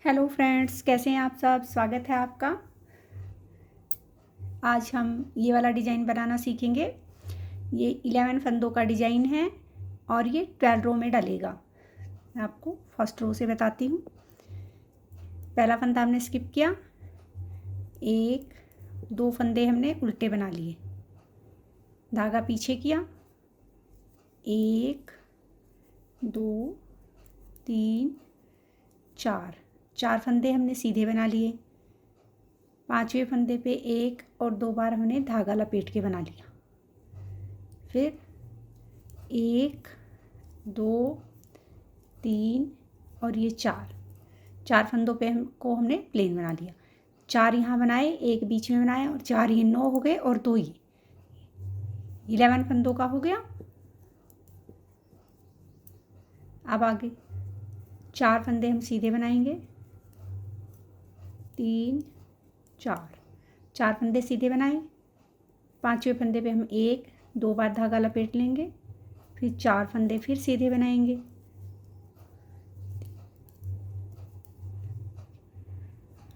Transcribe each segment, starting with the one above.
Hello friends, कैसे हैं आप सब। स्वागत है आपका। आज हम ये वाला डिज़ाइन बनाना सीखेंगे। ये 11 फंदों का डिज़ाइन है और ये 12 रो में डलेगा। मैं आपको फर्स्ट रो से बताती हूँ। पहला फंदा हमने स्किप किया, एक दो फंदे हमने उल्टे बना लिए, धागा पीछे किया, एक दो तीन चार, चार फंदे हमने सीधे बना लिए। पांचवें फंदे पे एक और दो बार हमने धागा लपेट के बना लिया। फिर एक दो तीन और ये चार, चार फंदों पे हमने प्लेन बना लिया। चार यहाँ बनाए, एक बीच में बनाया और चार, ये 9 हो गए और दो ये 11 फंदों का हो गया। अब आगे चार फंदे हम सीधे बनाएंगे, तीन चार, चार फंदे सीधे बनाए। पांचवें फंदे पे हम एक दो बार धागा लपेट लेंगे, फिर चार फंदे फिर सीधे बनाएंगे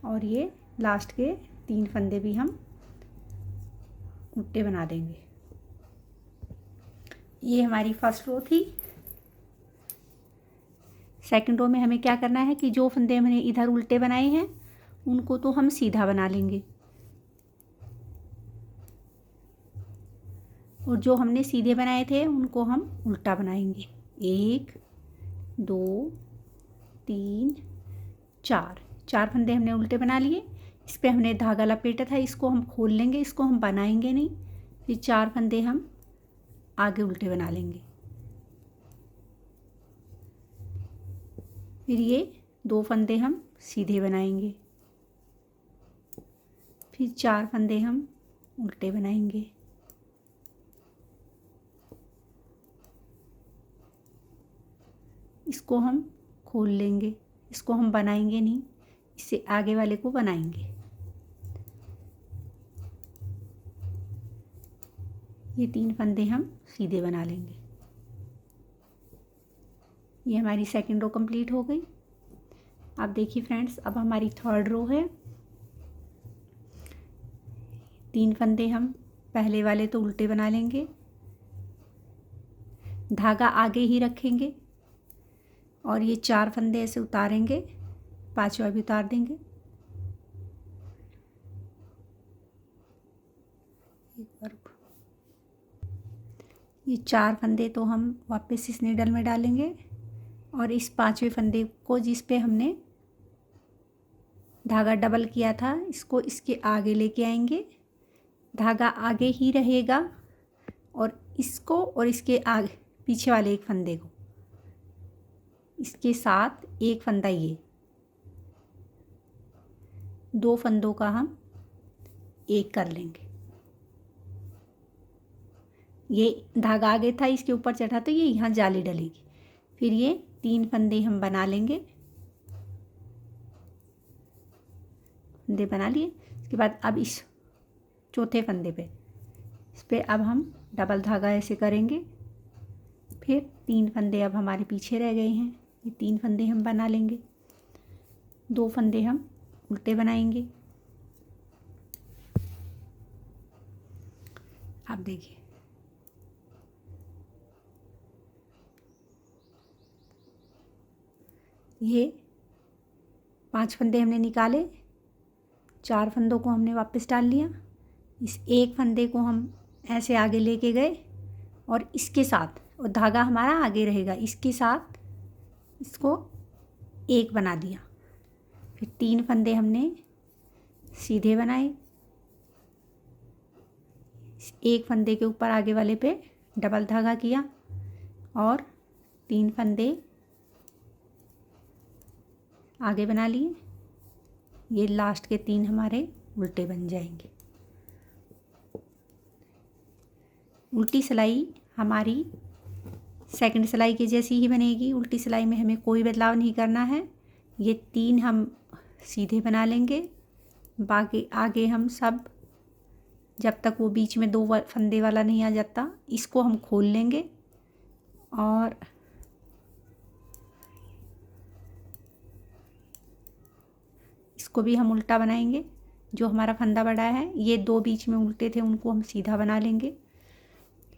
और ये लास्ट के तीन फंदे भी हम उल्टे बना देंगे। ये हमारी फर्स्ट रो थी। सेकंड रो में हमें क्या करना है कि जो फंदे हमने इधर उल्टे बनाए हैं उनको तो हम सीधा बना लेंगे और जो हमने सीधे बनाए थे उनको हम उल्टा बनाएंगे। एक दो तीन चार, चार फंदे हमने उल्टे बना लिए। इस पे हमने धागा लपेटा था, इसको हम खोल लेंगे, इसको हम बनाएंगे नहीं। फिर चार फंदे हम आगे उल्टे बना लेंगे। फिर ये दो फंदे हम सीधे बनाएंगे, फिर चार फंदे हम उल्टे बनाएंगे। इसको हम खोल लेंगे, इसको हम बनाएंगे नहीं, इससे आगे वाले को बनाएंगे। ये तीन फंदे हम सीधे बना लेंगे। ये हमारी सेकंड रो कंप्लीट हो गई। अब देखिए फ्रेंड्स, अब हमारी थर्ड रो है। तीन फंदे हम पहले वाले तो उल्टे बना लेंगे, धागा आगे ही रखेंगे और ये चार फंदे ऐसे उतारेंगे, पांचवा भी उतार देंगे। एक बार ये चार फंदे तो हम वापस इस नीडल में डालेंगे और इस पांचवें फंदे को जिस पे हमने धागा डबल किया था इसको इसके आगे लेके आएंगे। धागा आगे ही रहेगा और इसको और इसके आगे पीछे वाले एक फंदे को इसके साथ एक फंदा, ये दो फंदों का हम एक कर लेंगे। ये धागा आगे था, इसके ऊपर चढ़ा तो ये यहाँ जाली डलेगी। फिर ये तीन फंदे हम बना लेंगे, फंदे बना लिए। इसके बाद अब इस चौथे फंदे पे इस पे अब हम डबल धागा ऐसे करेंगे। फिर तीन फंदे अब हमारे पीछे रह गए हैं, ये तीन फंदे हम बना लेंगे, दो फंदे हम उल्टे बनाएंगे। अब देखिए ये पांच फंदे हमने निकाले, चार फंदों को हमने वापस डाल लिया। इस एक फंदे को हम ऐसे आगे लेके गए और इसके साथ, और धागा हमारा आगे रहेगा, इसके साथ इसको एक बना दिया। फिर तीन फंदे हमने सीधे बनाए, एक फंदे के ऊपर आगे वाले पे डबल धागा किया और तीन फंदे आगे बना लिए। ये लास्ट के तीन हमारे उल्टे बन जाएंगे। उल्टी सिलाई हमारी सेकंड सिलाई के जैसी ही बनेगी। उल्टी सिलाई में हमें कोई बदलाव नहीं करना है। ये तीन हम सीधे बना लेंगे, बाकी आगे हम सब जब तक वो बीच में दो फंदे वाला नहीं आ जाता इसको हम खोल लेंगे और इसको भी हम उल्टा बनाएंगे। जो हमारा फंदा बड़ा है, ये 2 बीच में उल्टे थे, उनको हम सीधा बना लेंगे।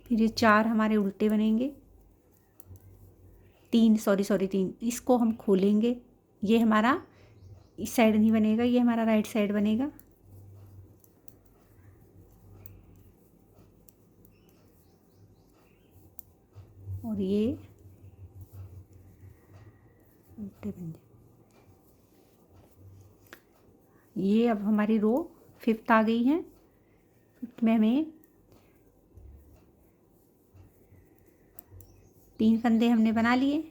फिर ये 4 हमारे उल्टे बनेंगे, 3 इसको हम खोलेंगे। ये हमारा इस साइड नहीं बनेगा, ये हमारा राइट साइड बनेगा। और ये उल्टे बन जाए। ये अब हमारी रो 5th आ गई है। 5th में हमें 3 फंदे हमने बना लिए।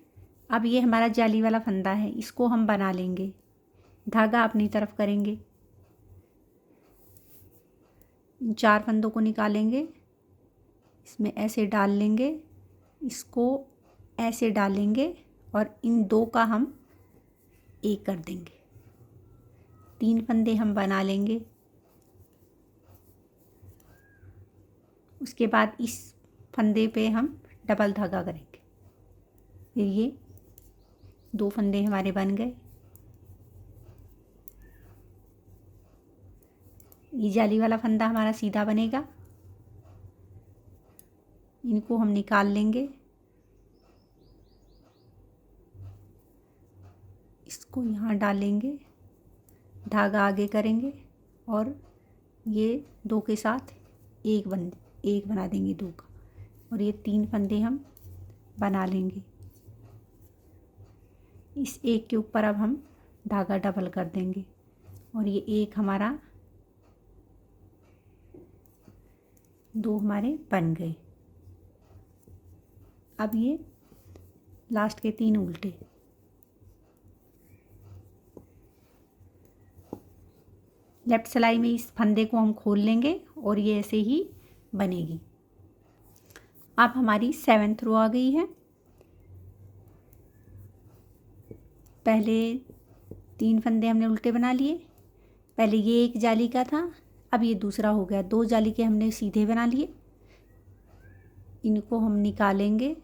अब ये हमारा जाली वाला फंदा है, इसको हम बना लेंगे। धागा अपनी तरफ करेंगे, 4 फंदों को निकालेंगे, इसमें ऐसे डाल लेंगे, इसको ऐसे डालेंगे और इन 2 का हम एक कर देंगे। 3 फंदे हम बना लेंगे। उसके बाद इस फंदे पे हम डबल धागा करेंगे। फिर ये 2 फंदे हमारे बन गए। ये जाली वाला फंदा हमारा सीधा बनेगा। इनको हम निकाल लेंगे, इसको यहाँ डालेंगे, धागा आगे करेंगे और ये 2 के साथ एक बना देंगे 2 का। और ये 3 फंदे हम बना लेंगे। इस एक के ऊपर अब हम धागा डबल कर देंगे और ये एक हमारा 2 हमारे बन गए। अब ये लास्ट के 3 उल्टे। लेफ्ट सिलाई में इस फंदे को हम खोल लेंगे और ये ऐसे ही बनेगी। अब हमारी 7th रो आ गई है। पहले 3 फंदे हमने उल्टे बना लिए। पहले ये एक जाली का था, अब ये दूसरा हो गया। 2 जाली के हमने सीधे बना लिए, इनको हम निकालेंगे।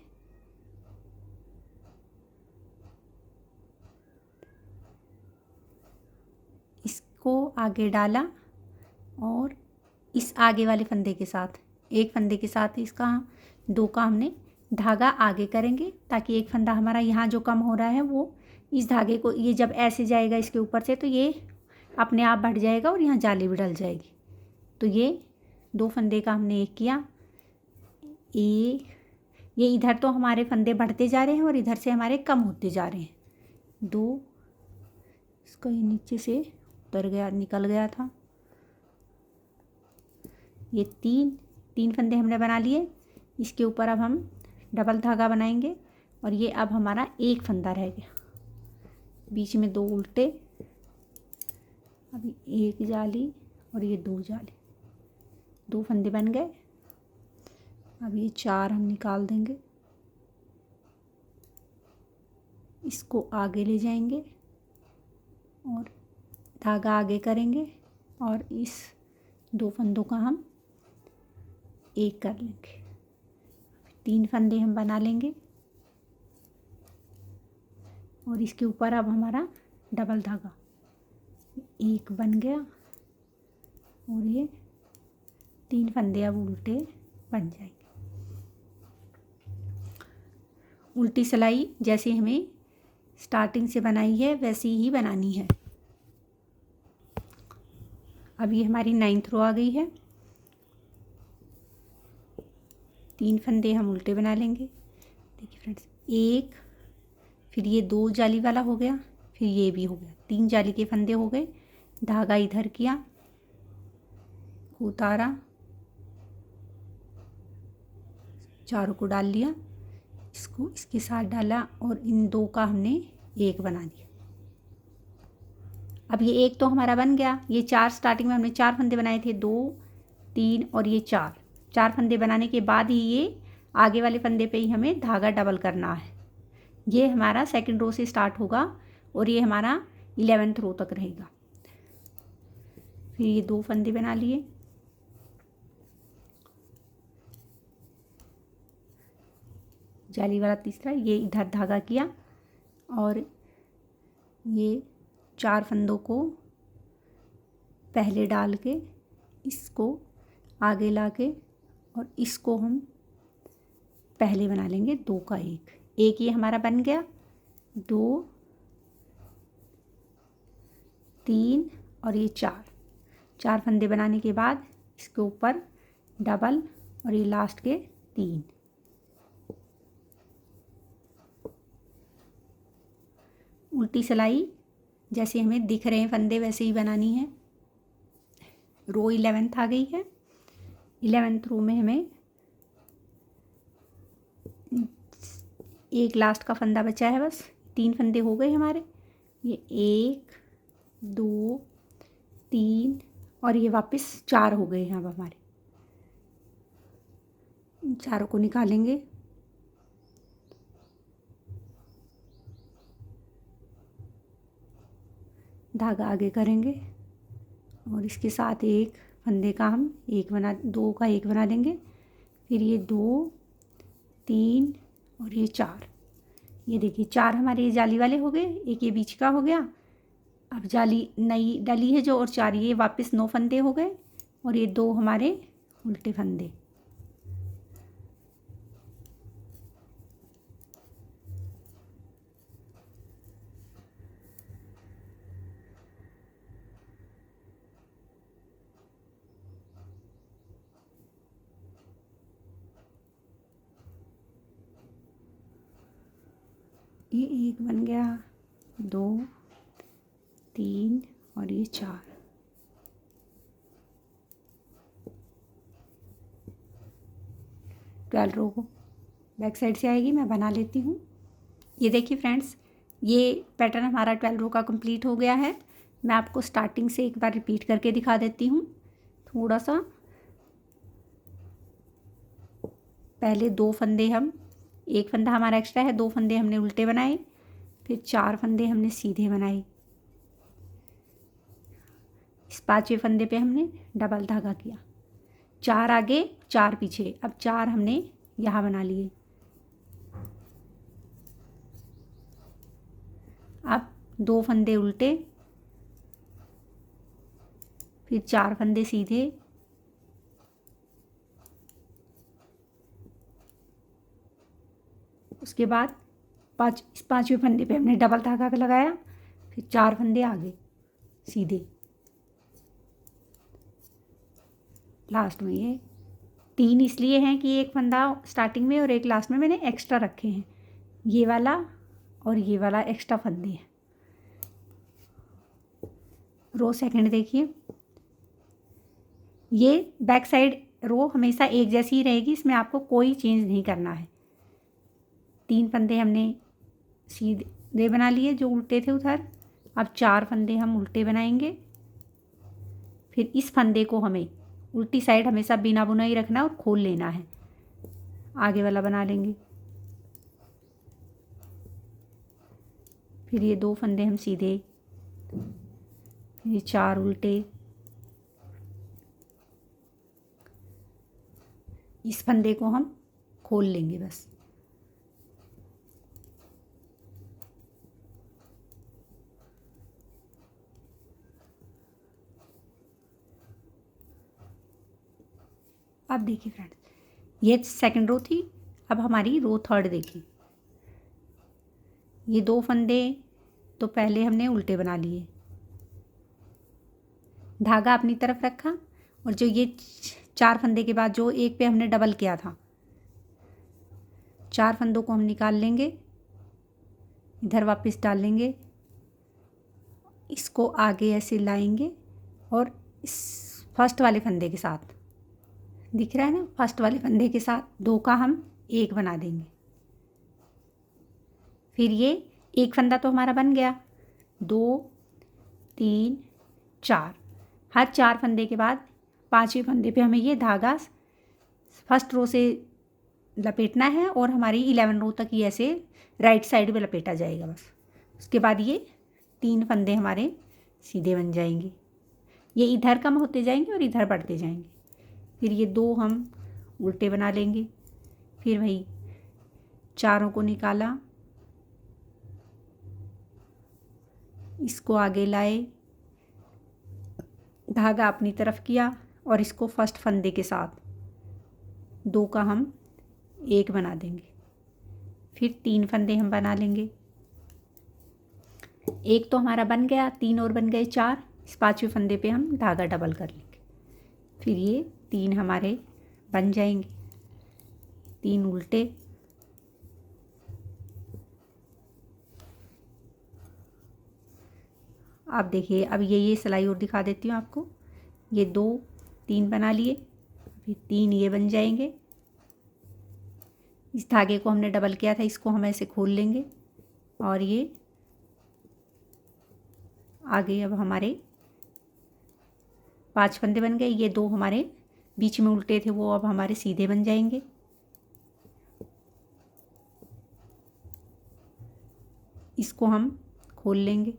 इसको आगे डाला और इस आगे वाले फंदे के साथ, एक फंदे के साथ इसका 2 का हमने धागा आगे करेंगे, ताकि एक फंदा हमारा यहाँ जो कम हो रहा है वो इस धागे को, ये जब ऐसे जाएगा इसके ऊपर से तो ये अपने आप बढ़ जाएगा और यहाँ जाली भी डल जाएगी। तो ये 2 फंदे का हमने एक किया। ये इधर तो हमारे फंदे बढ़ते जा रहे हैं और इधर से हमारे कम होते जा रहे हैं। 2, इसका ये नीचे से उतर गया, निकल गया था। ये 3 फंदे हमने बना लिए। इसके ऊपर अब हम डबल धागा बनाएंगे और ये अब हमारा एक फंदा रह गया। बीच में 2 उल्टे, अभी एक जाली और ये 2 जाली, 2 फंदे बन गए। अब ये 4 हम निकाल देंगे, इसको आगे ले जाएंगे और धागा आगे करेंगे और इस 2 फंदों का हम एक कर लेंगे। 3 फंदे हम बना लेंगे और इसके ऊपर अब हमारा डबल धागा एक बन गया और ये 3 फंदे अब उल्टे बन जाएंगे। उल्टी सिलाई जैसे हमें स्टार्टिंग से बनाई है वैसी ही बनानी है। अब ये हमारी 9th रो आ गई है। 3 फंदे हम उल्टे बना लेंगे। देखिए फ्रेंड्स, एक, फिर ये 2 जाली वाला हो गया, फिर ये भी हो गया, 3 जाली के फंदे हो गए। धागा इधर किया, उतारा, चारों को डाल लिया, इसको इसके साथ डाला और इन 2 का हमने एक बना दिया। अब ये एक तो हमारा बन गया। ये 4 स्टार्टिंग में हमने 4 फंदे बनाए थे, 2, 3 और ये 4 फंदे बनाने के बाद ही ये आगे वाले फंदे पे ही हमें धागा डबल करना है। ये हमारा 2nd रो से स्टार्ट होगा और ये हमारा 11th रो तक रहेगा। फिर ये 2 फंदे बना लिए, जाली वाला तीसरा, ये इधर धागा किया और ये 4 फंदों को पहले डाल के इसको आगे ला के और इसको हम पहले बना लेंगे 2 का 1 ये हमारा बन गया। 2 3 और ये 4 फंदे बनाने के बाद इसके ऊपर डबल और ये लास्ट के 3। उल्टी सिलाई जैसे हमें दिख रहे हैं फंदे वैसे ही बनानी है। रो 11th आ गई है। 11th रो में हमें एक लास्ट का फंदा बचा है, बस 3 फंदे हो गए हमारे। ये 1 2 3 और ये वापस 4 हो गए हैं अब हमारे। इन चारों को निकालेंगे। धागा आगे करेंगे और इसके साथ एक फंदे का हम 2 का 1 बना देंगे। फिर ये 2 3 और ये 4। ये देखिए 4 हमारे ये जाली वाले हो गए, एक ये बीच का हो गया। अब जाली नई डली है जो, और 4 ये वापस 9 फंदे हो गए और ये 2 हमारे उल्टे फंदे। ये 1 बन गया, 2 3 और ये 4। ट्वेल्व रो को बैक साइड से आएगी, मैं बना लेती हूँ। ये देखिए फ्रेंड्स, ये पैटर्न हमारा 12 रो का कंप्लीट हो गया है। मैं आपको स्टार्टिंग से एक बार रिपीट करके दिखा देती हूँ थोड़ा सा। पहले 2 फंदे हम, 1 फंदा हमारा एक्स्ट्रा है, 2 फंदे हमने उल्टे बनाए, फिर 4 फंदे हमने सीधे बनाए। इस 5वें फंदे पे हमने डबल धागा किया, 4 आगे 4 पीछे। अब 4 हमने यहाँ बना लिए। अब 2 फंदे उल्टे, फिर 4 फंदे सीधे, उसके बाद 5वें फंदे पे हमने डबल धागा लगाया, फिर 4 फंदे आगे सीधे। लास्ट में ये 3 इसलिए हैं कि एक फंदा स्टार्टिंग में और एक लास्ट में मैंने एक्स्ट्रा रखे हैं, ये वाला और ये वाला एक्स्ट्रा फंदे हैं। रो सेकंड देखिए, ये बैक साइड रो हमेशा एक जैसी ही रहेगी, इसमें आपको कोई चेंज नहीं करना है। 3 फंदे हमने सीधे बना लिए जो उल्टे थे उधर। अब 4 फंदे हम उल्टे बनाएंगे, फिर इस फंदे को हमें उल्टी साइड हमेशा बिना बुनाई रखना और खोल लेना है। आगे वाला बना लेंगे, फिर ये 2 फंदे हम सीधे, ये 4 उल्टे, इस फंदे को हम खोल लेंगे बस। अब देखिए फ्रेंड्स, ये सेकंड रो थी। अब हमारी रो थर्ड देखिए, ये 2 फंदे तो पहले हमने उल्टे बना लिए, धागा अपनी तरफ रखा, और जो ये 4 फंदे के बाद जो एक पे हमने डबल किया था, 4 फंदों को हम निकाल लेंगे, इधर वापस डाल लेंगे, इसको आगे ऐसे लाएंगे और इस फर्स्ट वाले फंदे के साथ, दिख रहा है ना, फर्स्ट वाले फंदे के साथ 2 का हम 1 बना देंगे। फिर ये एक फंदा तो हमारा बन गया, 2 3 4। हर 4 फंदे के बाद 5वें फंदे पे हमें ये धागा फर्स्ट रो से लपेटना है और हमारी 11 रो तक ये ऐसे राइट साइड पे लपेटा जाएगा बस। उसके बाद ये 3 फंदे हमारे सीधे बन जाएंगे, ये इधर कम होते जाएंगे और इधर बढ़ते जाएंगे। फिर ये 2 हम उल्टे बना लेंगे, फिर वही 4 को निकाला, इसको आगे लाए, धागा अपनी तरफ किया और इसको फर्स्ट फंदे के साथ 2 का हम 1 बना देंगे। फिर 3 फंदे हम बना लेंगे। 1 तो हमारा बन गया, 3 और बन गए 4। इस 5वें फंदे पे हम धागा डबल कर लेंगे। फिर ये 3 हमारे बन जाएंगे, 3 उल्टे। अब देखिए, अब ये सिलाई और दिखा देती हूँ आपको। ये 2 3 बना लिए, फिर 3 ये बन जाएंगे। इस धागे को हमने डबल किया था, इसको हम ऐसे खोल लेंगे और ये आगे अब हमारे 5 फंदे बन गए। ये 2 हमारे बीच में उल्टे थे, वो अब हमारे सीधे बन जाएंगे। इसको हम खोल लेंगे।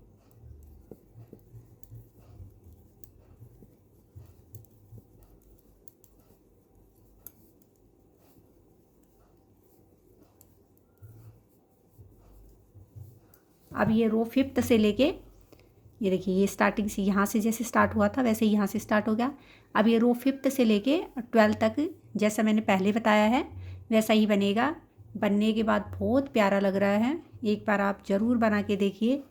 अब ये रो 5th से लेके, ये देखिए, ये स्टार्टिंग से यहाँ से जैसे स्टार्ट हुआ था वैसे यहाँ से स्टार्ट हो गया। अब ये रो 5th से लेके 12 तक जैसा मैंने पहले बताया है वैसा ही बनेगा। बनने के बाद बहुत प्यारा लग रहा है। एक बार आप ज़रूर बना के देखिए।